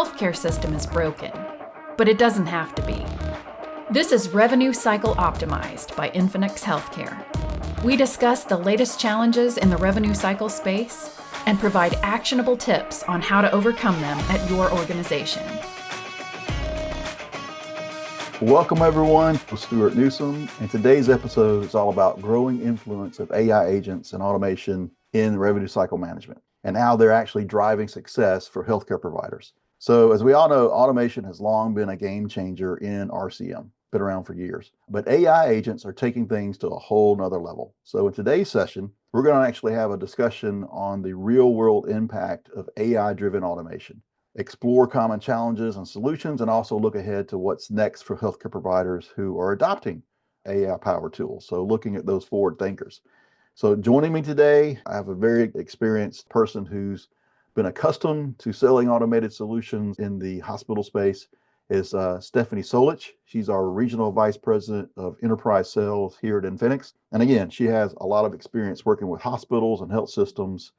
healthcare system is broken, but it doesn't have to be. This is Revenue Cycle Optimized by Infinx Healthcare. We discuss the latest challenges in the revenue cycle space and provide actionable tips on how to overcome them at your organization. Welcome everyone, I'm Stuart Newsom, and today's episode is all about growing influence of AI agents and automation in revenue cycle management and how they're actually driving success for healthcare providers. So as we all know, automation has long been a game changer in RCM, been around for years, but AI agents are taking things to a whole nother level. So in today's session, we're going to actually have a discussion on the real world impact of AI-driven automation, explore common challenges and solutions, and also look ahead to what's next for healthcare providers who are adopting AI-powered tools. So looking at those forward thinkers. So joining me today, I have a very experienced person who's been accustomed to selling automated solutions in the hospital space, is Stephanie Solich. She's our Regional Vice President of Enterprise Sales here at Infinix. And again, she has a lot of experience working with hospitals and health systems.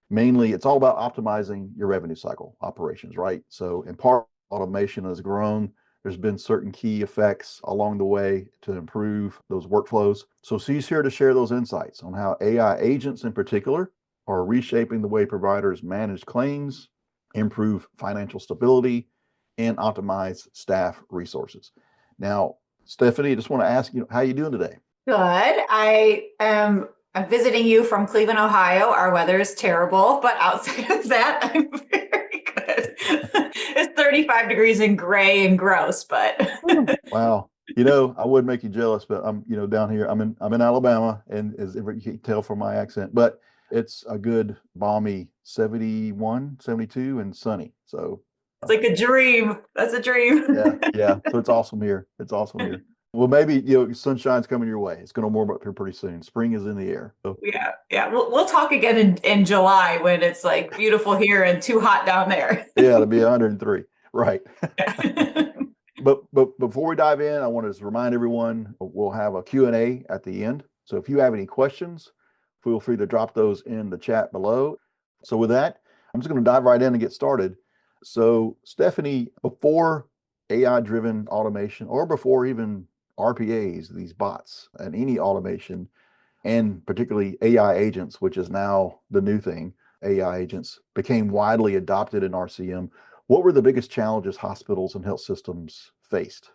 Mainly, it's all about optimizing your revenue cycle operations, right? So in part, automation has grown. There's been certain key effects along the way to improve those workflows. So she's here to share those insights on how AI agents in particular are reshaping the way providers manage claims, improve financial stability, and optimize staff resources. Now, Stephanie, I just want to ask you, how are you doing today? Good. I'm visiting you from Cleveland, Ohio. Our weather is terrible, but outside of that, I'm very good. It's 35 degrees and gray and gross, but Wow. You know, I would make you jealous, but I'm, down here, I'm in Alabama, and as you can tell from my accent, but it's a good balmy 71, 72 and sunny. So it's like a dream. That's a dream. yeah. So it's awesome here. It's awesome here. Well, maybe sunshine's coming your way. It's going to warm up here pretty soon. Spring is in the air. So. Yeah. We'll talk again in July when it's like beautiful here and too hot down there. Yeah, it'll be 103. Right. Yeah. But before we dive in, I want to remind everyone we'll have a Q&A at the end. So if you have any questions, feel free to drop those in the chat below. So with that, I'm just going to dive right in and get started. So Stephanie, before AI-driven automation or before even RPAs, these bots and any automation, and particularly AI agents, which is now the new thing, AI agents became widely adopted in RCM. What were the biggest challenges hospitals and health systems faced?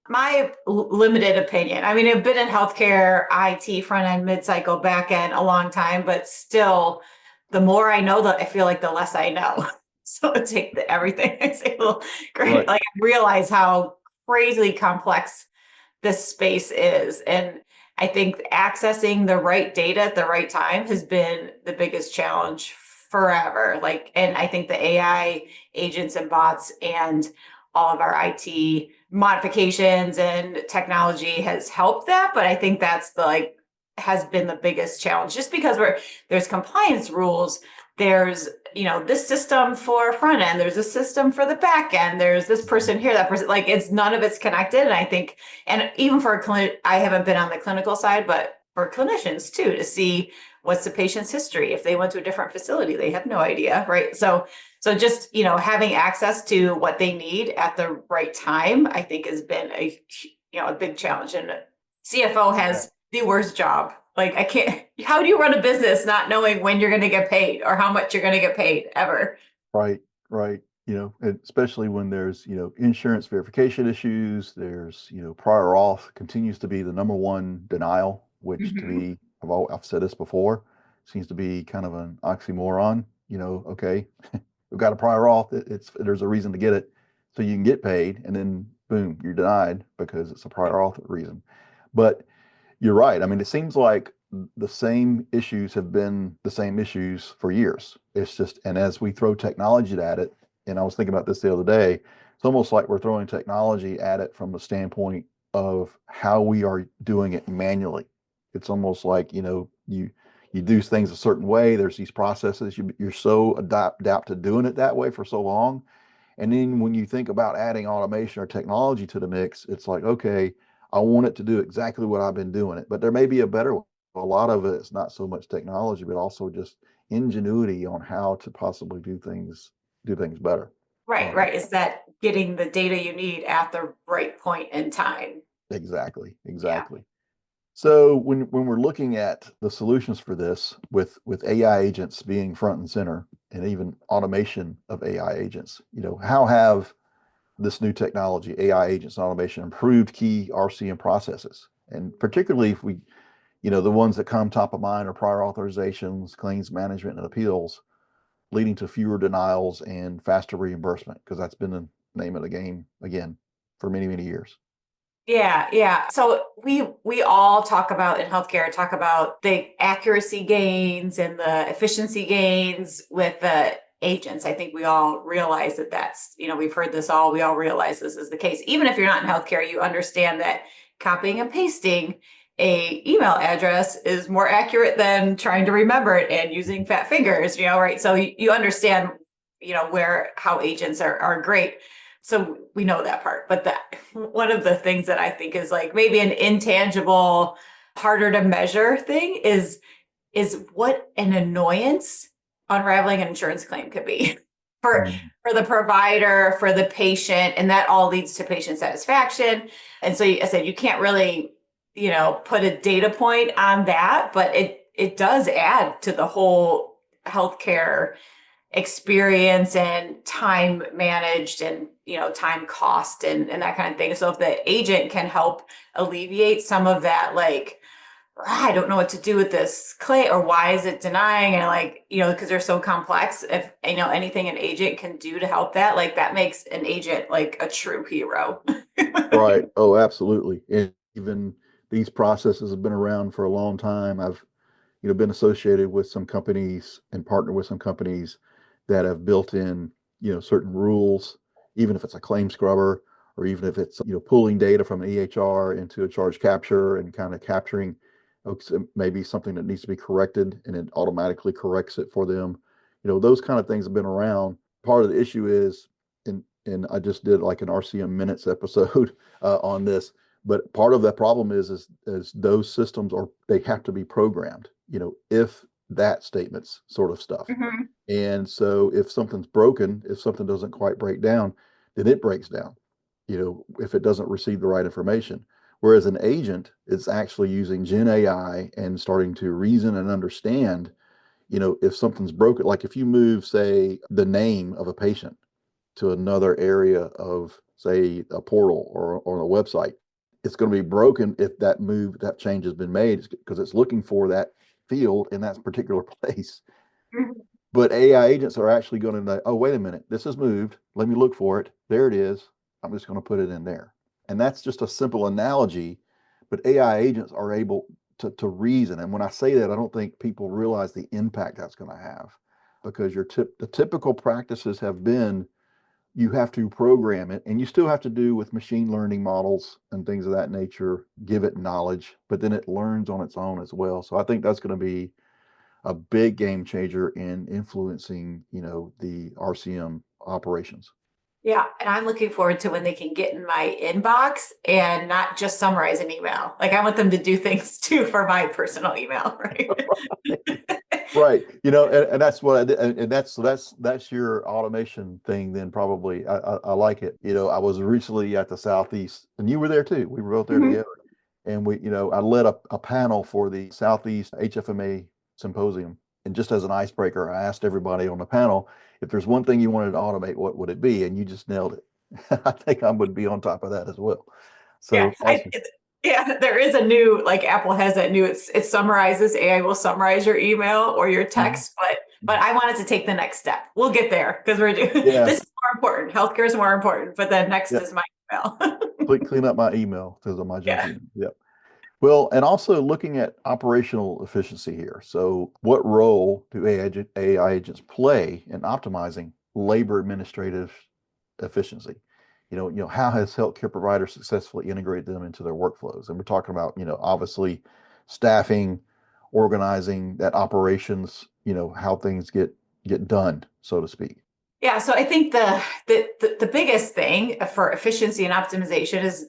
My limited opinion. I mean, I've been in healthcare, IT, front end, mid cycle, back end a long time, but still, the more I know, I feel like the less I know. So I take everything I say, well, great. Right. Like I realize how crazily complex this space is. And I think accessing the right data at the right time has been the biggest challenge forever. And I think the AI agents and bots and all of our IT modifications and technology has helped that. But I think that's has been the biggest challenge, just because there's compliance rules. There's, this system for front end, there's a system for the back end, there's this person here, that person, none of it's connected. And I think, and even for I haven't been on the clinical side, but for clinicians too, to see what's the patient's history. If they went to a different facility, they have no idea, right? So just, having access to what they need at the right time, I think has been a big challenge. And CFO has the worst job. I can't, how do you run a business not knowing when you're going to get paid or how much you're going to get paid ever? Right. Especially when there's, insurance verification issues, there's, prior auth continues to be the number one denial, which to me, I've said this before, seems to be kind of an oxymoron. Okay, we've got a prior auth, there's a reason to get it, so you can get paid, and then boom, you're denied because it's a prior auth reason. But you're right. I mean, it seems like the same issues have been the same issues for years. It's just, and as we throw technology at it, and I was thinking about this the other day, it's almost like we're throwing technology at it from the standpoint of how we are doing it manually. It's almost like, you do things a certain way. There's these processes. You're so adapt to doing it that way for so long. And then when you think about adding automation or technology to the mix, it's like, okay, I want it to do exactly what I've been doing it, but there may be a better one. A lot of it is not so much technology, but also just ingenuity on how to possibly do things better. Right, right. Is that getting the data you need at the right point in time? Exactly, Yeah. exactly. So when we're looking at the solutions for this with AI agents being front and center and even automation of AI agents, how have this new technology, AI agents and automation, improved key RCM processes? And particularly if the ones that come top of mind are prior authorizations, claims management, and appeals, leading to fewer denials and faster reimbursement, because that's been the name of the game again for many, many years. Yeah, yeah. So we all talk about the accuracy gains and the efficiency gains with the agents. I think we all realize that we've heard this all, we all realize this is the case. Even if you're not in healthcare, you understand that copying and pasting a email address is more accurate than trying to remember it and using fat fingers, right? So you understand, how agents are great. So we know that part. But one of the things that I think is like maybe an intangible, harder to measure thing is what an annoyance unraveling an insurance claim could be for Mm. for the provider, for the patient, and that all leads to patient satisfaction. And so I said you can't really, put a data point on that, but it does add to the whole healthcare experience and time managed and time cost and that kind of thing. So if the agent can help alleviate some of that, like, I don't know what to do with this claim, or why is it denying, and because they're so complex, if anything an agent can do to help that, like, that makes an agent like a true hero. Right. Oh, absolutely. And even these processes have been around for a long time. I've, been associated with some companies and partnered with some companies that have built in, certain rules, even if it's a claim scrubber or even if it's, pulling data from an EHR into a charge capture and kind of capturing maybe something that needs to be corrected and it automatically corrects it for them. Those kind of things have been around. Part of the issue is, and I just did like an RCM minutes episode on this. But part of that problem is those systems they have to be programmed, if that statements sort of stuff. Mhm. And so if something's broken, if something doesn't quite break down, then it breaks down, if it doesn't receive the right information. Whereas an agent is actually using Gen AI and starting to reason and understand, if something's broken, like if you move, say, the name of a patient to another area of, say, a portal or a website, it's going to be broken if that change has been made because it's looking for that field in that particular place. Mhm. But AI agents are actually going to know, oh, wait a minute, this has moved. Let me look for it. There it is. I'm just going to put it in there. And that's just a simple analogy, but AI agents are able to reason. And when I say that, I don't think people realize the impact that's going to have because the typical practices have been you have to program it and you still have to do with machine learning models and things of that nature, give it knowledge, but then it learns on its own as well. So I think that's going to be a big game changer in influencing, the RCM operations. Yeah, and I'm looking forward to when they can get in my inbox and not just summarize an email. Like, I want them to do things too for my personal email, right? Right. And that's what I did. And that's your automation thing then probably. I like it. I was recently at the Southeast and you were there too. We were both there Mhm. together. And I led a panel for the Southeast HFMA symposium. And just as an icebreaker, I asked everybody on the panel, if there's one thing you wanted to automate, what would it be? And you just nailed it. I think I would be on top of that as well. Yeah, So awesome. yeah, there is a new, like, Apple has that new, it summarizes, AI will summarize your email or your Mhm. text, but I wanted to take the next step. We'll get there because we're doing Yeah. this is more important. Healthcare is more important, but then next Yeah. is my email. Clean up my email because of my junk Yeah. email. Yep. Well, and also looking at operational efficiency here. So, what role do AI agents play in optimizing labor administrative efficiency? How has healthcare providers successfully integrated them into their workflows? And we're talking about, obviously staffing, organizing that operations, how things get done, so to speak. Yeah, so I think the biggest thing for efficiency and optimization is,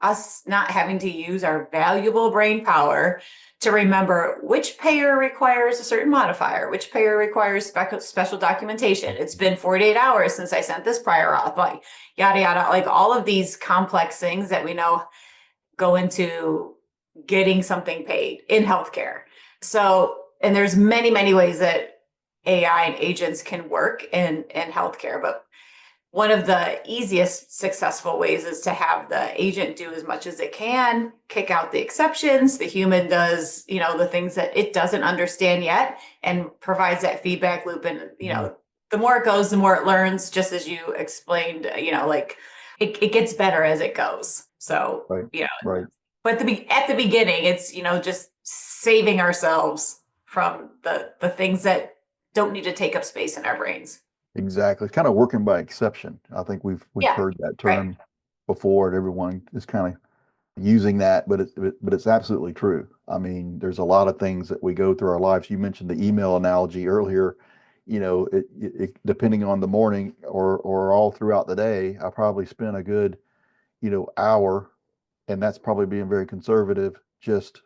us not having to use our valuable brain power to remember which payer requires a certain modifier, which payer requires special documentation. It's been 48 hours since I sent this prior auth, like yada yada, like all of these complex things that we know go into getting something paid in healthcare. So, and there's many, many ways that AI and agents can work in healthcare, but one of the easiest successful ways is to have the agent do as much as it can, kick out the exceptions. The human does, the things that it doesn't understand yet and provides that feedback loop. And, the more it goes, the more it learns, just as you explained, like it gets better as it goes. So, Right. Right. but at the beginning, it's, just saving ourselves from the things that don't need to take up space in our brains. Exactly. It's kind of working by exception. I think we've Yeah, heard that right. term before, and everyone is kind of using that, but it's absolutely true. I mean, there's a lot of things that we go through our lives. You mentioned the email analogy earlier. Depending on the morning or all throughout the day, I probably spend a good, hour, and that's probably being very conservative, just,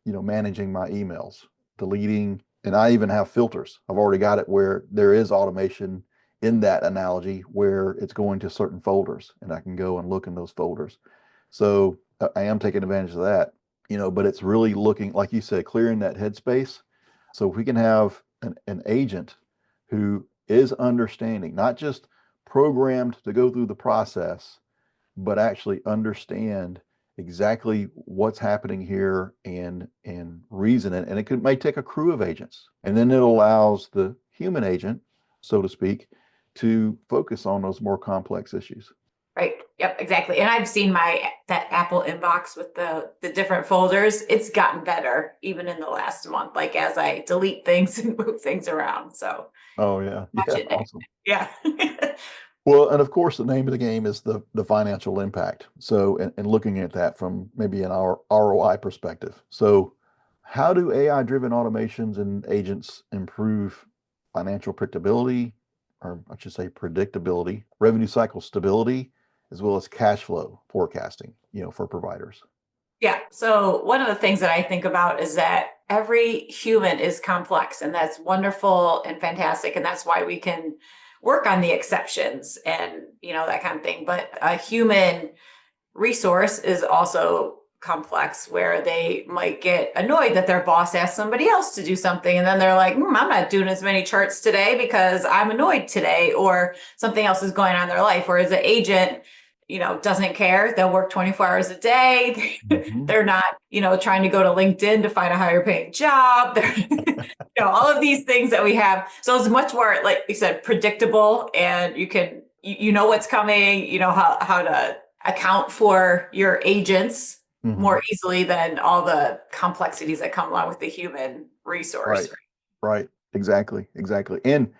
managing my emails, deleting, and I even have filters. I've already got it where there is automation in that analogy where it's going to certain folders and I can go and look in those folders. So I am taking advantage of that, but it's really looking, like you said, clearing that headspace. So if we can have an agent who is understanding, not just programmed to go through the process, but actually understand exactly what's happening here and reason it. And may take a crew of agents. And then it allows the human agent, so to speak, to focus on those more complex issues. Right. Yep, exactly. And I've seen that Apple inbox with the different folders. It's gotten better even in the last month, like as I delete things and move things around. So Oh yeah. watch Yeah. it. Awesome. Yeah. Well, and of course, the name of the game is the financial impact. So, and looking at that from maybe an ROI perspective. So, how do AI-driven automations and agents improve financial predictability, or I should say predictability, revenue cycle stability, as well as cash flow forecasting, for providers? Yeah. So one of the things that I think about is that every human is complex, and that's wonderful and fantastic. And that's why we can work on the exceptions and, that kind of thing. But a human resource is also complex, where they might get annoyed that their boss asked somebody else to do something. And then they're like, I'm not doing as many charts today because I'm annoyed today, or something else is going on in their life. Whereas the agent, doesn't care. They'll work 24 hours a day. Mhm. They're not, trying to go to LinkedIn to find a higher paying job. They're, all of these things that we have. So it's much more, like you said, predictable, and you know what's coming, how to account for your agents Mhm. more easily than all the complexities that come along with the human Right. resource. Right. Exactly. Exactly. And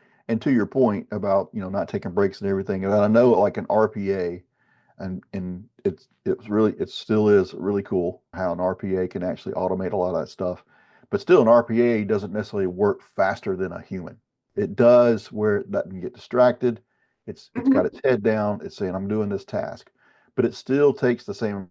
to your point about, not taking breaks and everything, and I know like an RPA, and it still is really cool how an RPA can actually automate a lot of that stuff. But still, an RPA doesn't necessarily work faster than a human. It does where it doesn't get distracted. It's got Mhm. its head down. It's saying, I'm doing this task, but it still takes the same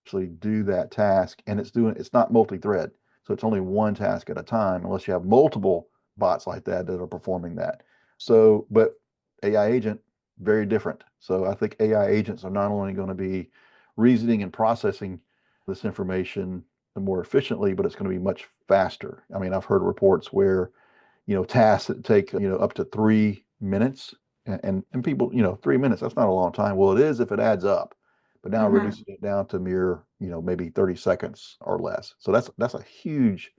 actually do that task, and it's not multi-thread, so it's only one task at a time unless you have multiple bots like that are performing that. So but AI agent, very different. So I think AI agents are not only going to be reasoning and processing this information more efficiently, but it's going to be much faster. I mean, I've heard reports where tasks that take up to 3 minutes, and people, 3 minutes, that's not a long time. Well, it is if it adds up, but now Mhm. reducing it down to mere, maybe 30 seconds or less. So that's a huge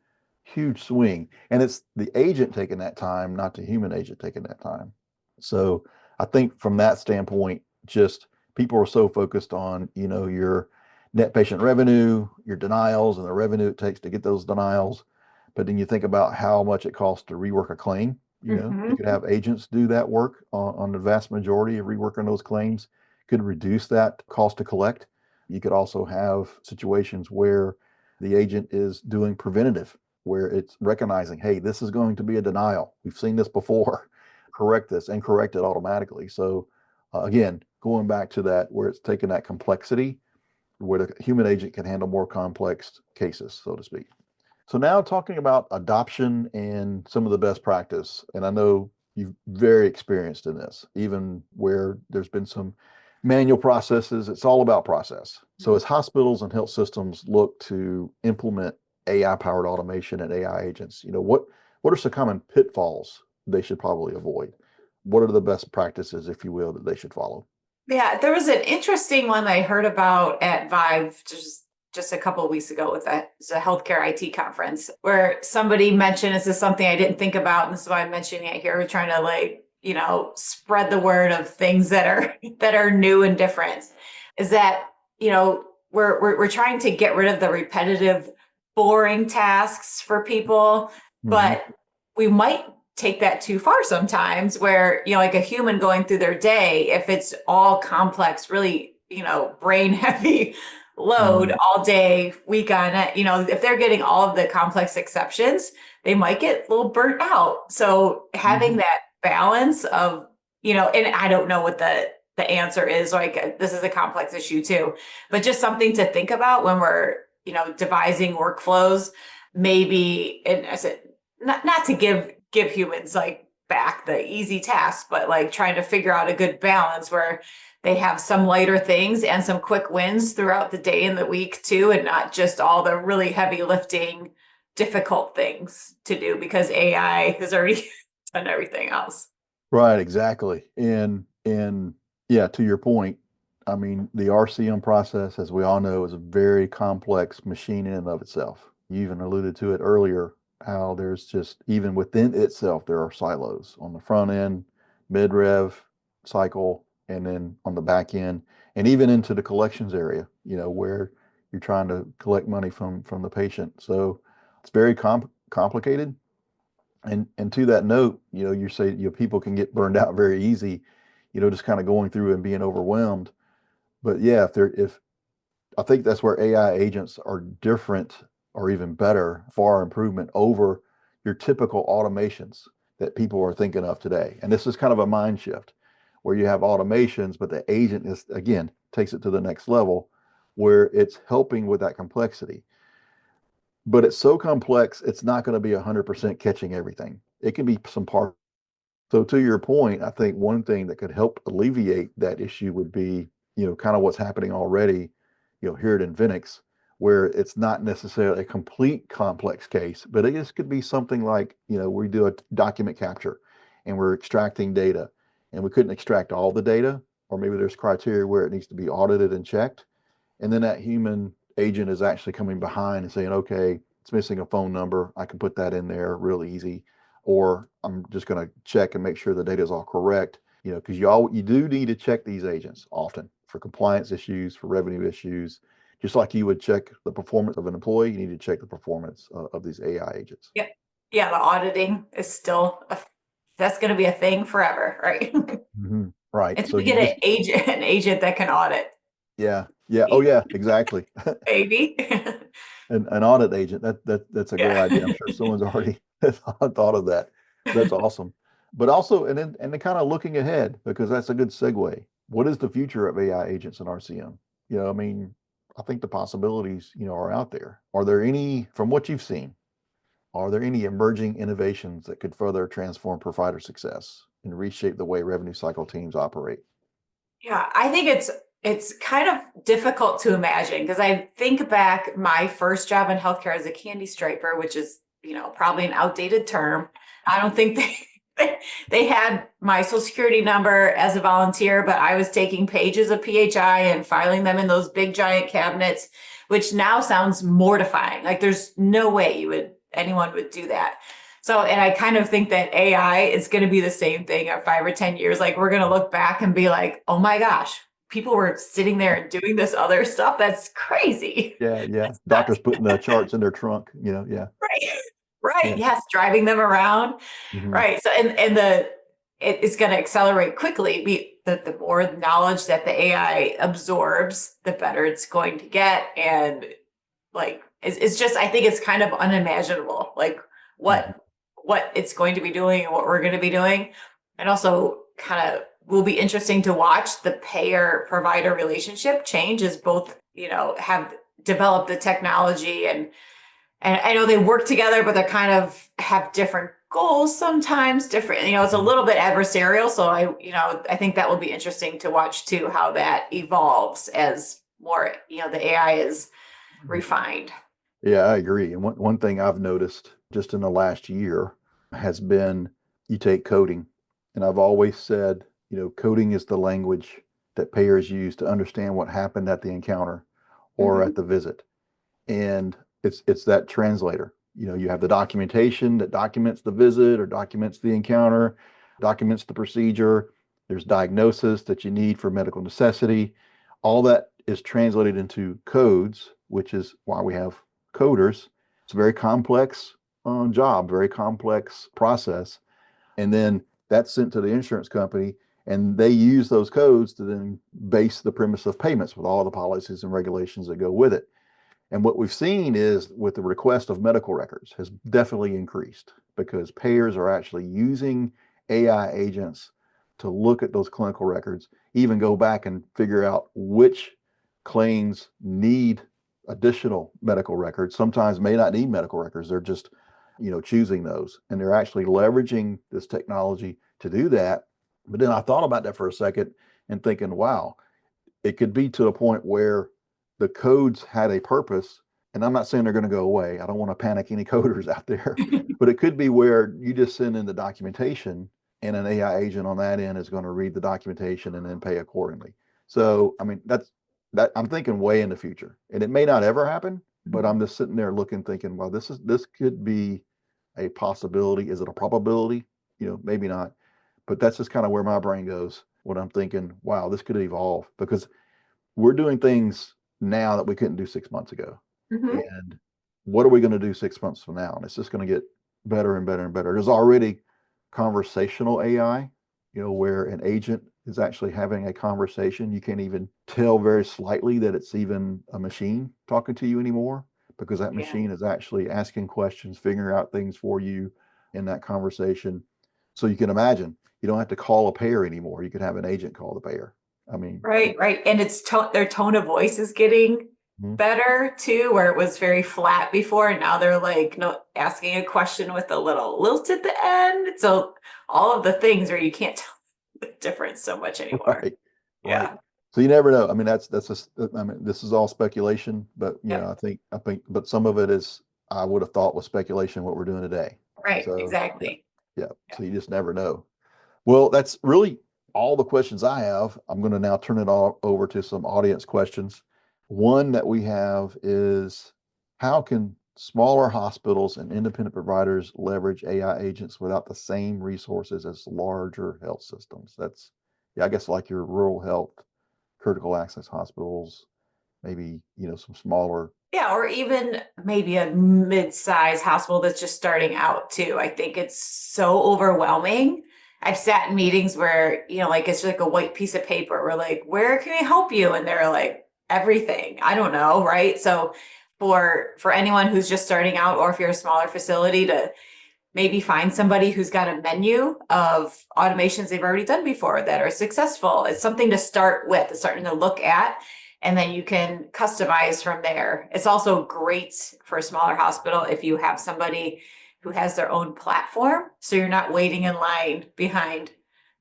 swing, and it's the agent taking that time, not the human agent taking that time. So I think from that standpoint, just people are so focused on, your net patient revenue, your denials, and the revenue it takes to get those denials. But then you think about how much it costs to rework a claim. You Mhm. could have agents do that work on the vast majority of reworking those claims, could reduce that cost to collect. You could also have situations where the agent is doing preventative, where it's recognizing, hey, this is going to be a denial. We've seen this before. correct this and correct it automatically. So again, going back to that, where it's taking that complexity, where the human agent can handle more complex cases, so to speak. So now talking about adoption and some of the best practice, and I know you're very experienced in this, even where there's been some manual processes, it's all about process. So as hospitals and health systems look to implement AI powered automation and AI agents, what are some common pitfalls they should probably avoid? What are the best practices, if you will, that they should follow? Yeah, there was an interesting one I heard about at Vive just a couple of weeks ago with a healthcare IT conference where somebody mentioned this is something I didn't think about, and this is why I'm mentioning it here. We're trying to spread the word of things that are new and different. Is that we're trying to get rid of the repetitive, boring tasks for people, Mm-hmm. but we might take that too far sometimes where, like a human going through their day, if it's all complex, really, brain heavy load Mm-hmm. all day, week on it, if they're getting all of the complex exceptions, they might get a little burnt out. So having Mm-hmm. that balance of, and I don't know what the answer is, like this is a complex issue too, but just something to think about when we're, devising workflows, maybe, and I said, not to give humans like back the easy tasks, but like trying to figure out a good balance where they have some lighter things and some quick wins throughout the day and the week too, and not just all the really heavy lifting, difficult things to do because AI has already done everything else. Right, exactly. And yeah, to your point, I mean, the RCM process, as we all know, is a very complex machine in and of itself. You even alluded to it earlier, how there's just even within itself, there are silos on the front end, mid-rev cycle, and then on the back end, and even into the collections area, where you're trying to collect money from the patient. So it's very complicated. And to that note, you say people can get burned out very easy, just kind of going through and being overwhelmed. But yeah, if I think that's where AI agents are different or even better, far improvement over your typical automations that people are thinking of today. And this is kind of a mind shift where you have automations, but the agent is again takes it to the next level where it's helping with that complexity. But it's so complex, it's not going to be 100% catching everything. It can be some part. So to your point, I think one thing that could help alleviate that issue would be, kind of what's happening already, here at Infinix, where it's not necessarily a complete complex case, but it just could be something like, we do a document capture and we're extracting data and we couldn't extract all the data, or maybe there's criteria where it needs to be audited and checked. And then that human agent is actually coming behind and saying, okay, it's missing a phone number. I can put that in there real easy. Or I'm just going to check and make sure the data is all correct, because you do need to check these agents often for compliance issues, for revenue issues. Just like you would check the performance of an employee, you need to check the performance of these AI agents. Yeah. Yeah, the auditing is still that's going to be a thing forever, right? Hmm. Right. Until So we you get just, an agent that can audit. yeah, yeah. Oh, yeah, exactly. Baby. An audit agent. That's a great Yeah. idea. I'm sure someone's already thought of that. That's awesome. But also, and then kind of looking ahead, because that's a good segue. What is the future of AI agents in RCM? I mean, I think the possibilities, are out there. Are there any, from what you've seen, are there any emerging innovations that could further transform provider success and reshape the way revenue cycle teams operate? Yeah, I think it's kind of difficult to imagine because I think back my first job in healthcare as a candy striper, which is, probably an outdated term. I don't think they had my social security number as a volunteer, but I was taking pages of PHI and filing them in those big giant cabinets, which now sounds mortifying. Like there's no way anyone would do that. So, and I kind of think that AI is going to be the same thing at 5 or 10 years. Like we're going to look back and be like, oh my gosh, people were sitting there and doing this other stuff. That's crazy. Yeah, yeah. That's nuts. Doctors putting the charts in their trunk, yeah, Right. Right. yeah. Yes. Driving them around. Hmm. Right. So, and it is going to accelerate quickly. The more knowledge that the AI absorbs, the better it's going to get. And like, it's just, I think it's kind of unimaginable, like Hmm. what it's going to be doing and what we're going to be doing. And also kind of will be interesting to watch the payer provider relationship change as both, have developed the technology and I know they work together, but they kind of have different goals sometimes, different, it's a little bit adversarial. So I think that will be interesting to watch too, how that evolves as more, the AI is refined. Yeah, I agree. And one thing I've noticed just in the last year has been you take coding, and I've always said, coding is the language that payers use to understand what happened at the encounter or Mhm. at the visit. And it's that translator. You have the documentation that documents the visit or documents the encounter, documents the procedure. There's diagnosis that you need for medical necessity. All that is translated into codes, which is why we have coders. It's a very complex job, very complex process. And then that's sent to the insurance company, and they use those codes to then base the premise of payments with all the policies and regulations that go with it. And what we've seen is with the request of medical records has definitely increased because payers are actually using AI agents to look at those clinical records, even go back and figure out which claims need additional medical records. Sometimes may not need medical records. They're just, choosing those. And they're actually leveraging this technology to do that. But then I thought about that for a second and thinking, wow, it could be to a point where the codes had a purpose. And I'm not saying they're going to go away. I don't want to panic any coders out there, but it could be where you just send in the documentation and an AI agent on that end is going to read the documentation and then pay accordingly. So, I mean, that's that I'm thinking way in the future, and it may not ever happen, but I'm just sitting there looking, thinking, well, this could be a possibility. Is it a probability? Maybe not, but that's just kind of where my brain goes when I'm thinking, wow, this could evolve because we're doing things now that we couldn't do 6 months ago. Mhm. And what are we going to do 6 months from now? And it's just going to get better and better and better. There's already conversational AI, where an agent is actually having a conversation. You can't even tell very slightly that it's even a machine talking to you anymore because that Yeah. machine is actually asking questions, figuring out things for you in that conversation. So you can imagine you don't have to call a payer anymore. You can have an agent call the payer. I mean, Right, right. And their tone of voice is getting mhm. better too, where it was very flat before, and now they're like no asking a question with a little lilt at the end. So all of the things where you can't tell the difference so much anymore. Right, right. Yeah. So you never know. I mean, that's just, I mean, this is all speculation, but Yep. but some of it is, I would have thought was speculation what we're doing today. Right. So yeah, Exactly. yeah. Yeah. So you just never know. Well, that's really all the questions I have. I'm going to now turn it all over to some audience questions. One that we have is, how can smaller hospitals and independent providers leverage AI agents without the same resources as larger health systems? That's, yeah, I guess like your rural health, critical access hospitals, maybe, some smaller. Yeah, or even maybe a mid-size hospital that's just starting out too. I think it's so overwhelming. I've sat in meetings where, like it's like a white piece of paper. We're like, where can we help you? And they're like, everything. I don't know, right? So for anyone who's just starting out, or if you're a smaller facility, to maybe find somebody who's got a menu of automations they've already done before that are successful. It's something to start with, it's starting to look at, and then you can customize from there. It's also great for a smaller hospital if you have somebody who has their own platform, so you're not waiting in line behind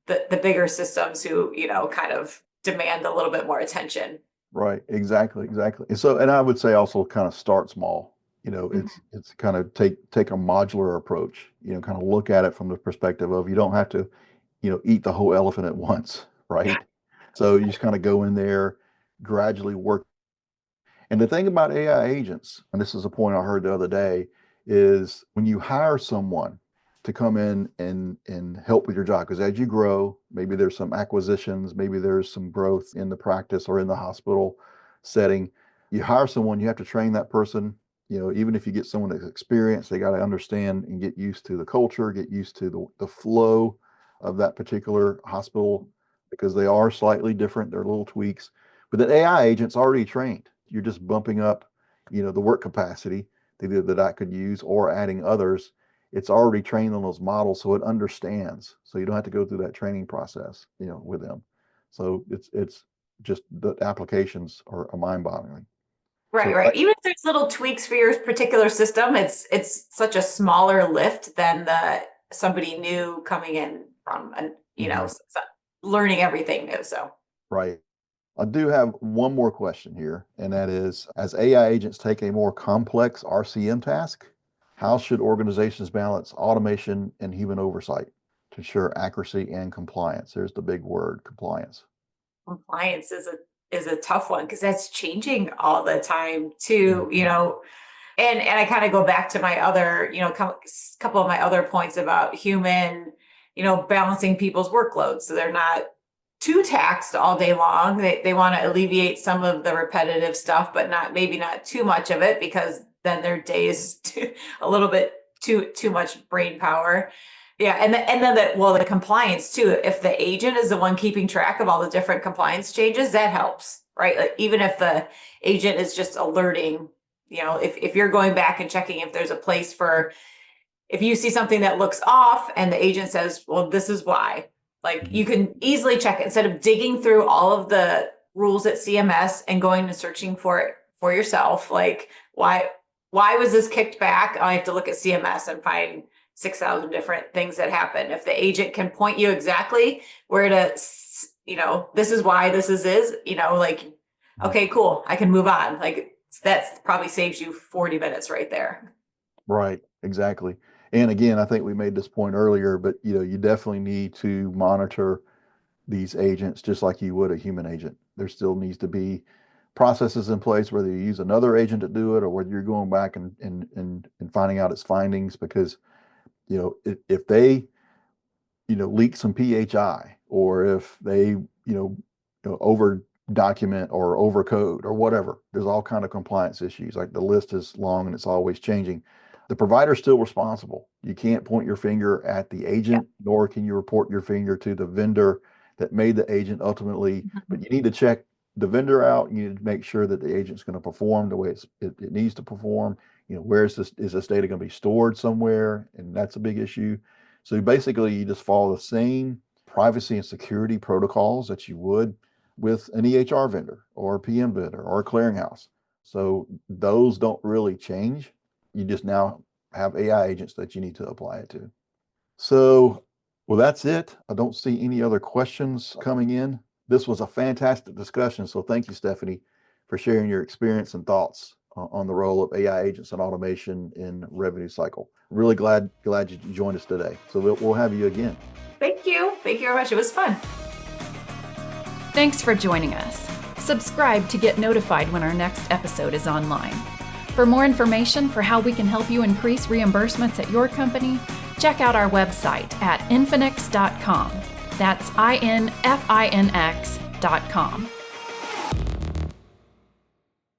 the bigger systems who, kind of demand a little bit more attention. Right, exactly, exactly. And so, and I would say also kind of start small. It's kind of take a modular approach. Kind of look at it from the perspective of, you don't have to, eat the whole elephant at once, right? So you just kind of go in there, gradually work. And the thing about AI agents, and this is a point I heard the other day, is when you hire someone to come in and help with your job, because as you grow, maybe there's some acquisitions, maybe there's some growth in the practice or in the hospital setting. You hire someone, you have to train that person. Even if you get someone that's experienced, they got to understand and get used to the culture, get used to the flow of that particular hospital, because they are slightly different. There are little tweaks. But the AI agent's already trained. You're just bumping up, the work capacity that I could use or adding others. it's already trained on those models, so it understands. So you don't have to go through that training process, with them. So it's just the applications are mind-boggling. Right, So, right. Even if there's little tweaks for your particular system, it's such a smaller lift than somebody new coming in from learning everything new. So right. I do have one more question here, and that is, as AI agents take a more complex RCM task, how should organizations balance automation and human oversight to ensure accuracy and compliance? There's the big word, compliance. compliance is a tough one because that's changing all the time too, and I kind of go back to my other, couple of my other points about human, balancing people's workloads so they're not too taxed all day long. They want to alleviate some of the repetitive stuff, but maybe not too much of it, because then their day is a little bit too much brain power. Yeah, and then the compliance too. If the agent is the one keeping track of all the different compliance changes, that helps, right? Like, even if the agent is just alerting, if you're going back and checking if there's a place for, if you see something that looks off and the agent says, well, this is why, like, you can easily check it instead of digging through all of the rules at CMS and going and searching for it for yourself. Like, why was this kicked back? I have to look at CMS and find 6,000 different things that happen. If the agent can point you exactly where to, this is why this is, like, okay, cool, I can move on. Like, that's probably saves you 40 minutes right there. Right, exactly. And again, I think we made this point earlier, but you definitely need to monitor these agents just like you would a human agent. There still needs to be processes in place, whether you use another agent to do it or whether you're going back and finding out its findings, because if they leak some PHI, or if they over document or over code or whatever, there's all kind of compliance issues. Like, the list is long and it's always changing. The provider's still responsible. You can't point your finger at the agent, nor can you report your finger to the vendor that made the agent ultimately. But you need to check the vendor out. You need to make sure that the agent's going to perform the way it needs to perform. Where is this data going to be stored somewhere? And that's a big issue. So basically, you just follow the same privacy and security protocols that you would with an EHR vendor or a PM vendor or a clearinghouse. So those don't really change. You just now have AI agents that you need to apply it to. So, well, that's it. I don't see any other questions coming in. This was a fantastic discussion. So thank you, Stephanie, for sharing your experience and thoughts on the role of AI agents and automation in revenue cycle. Really glad you joined us today. So we'll have you again. Thank you. Thank you very much. It was fun. Thanks for joining us. Subscribe to get notified when our next episode is online. For more information for how we can help you increase reimbursements at your company, check out our website at infinx.com. That's INFINX.com.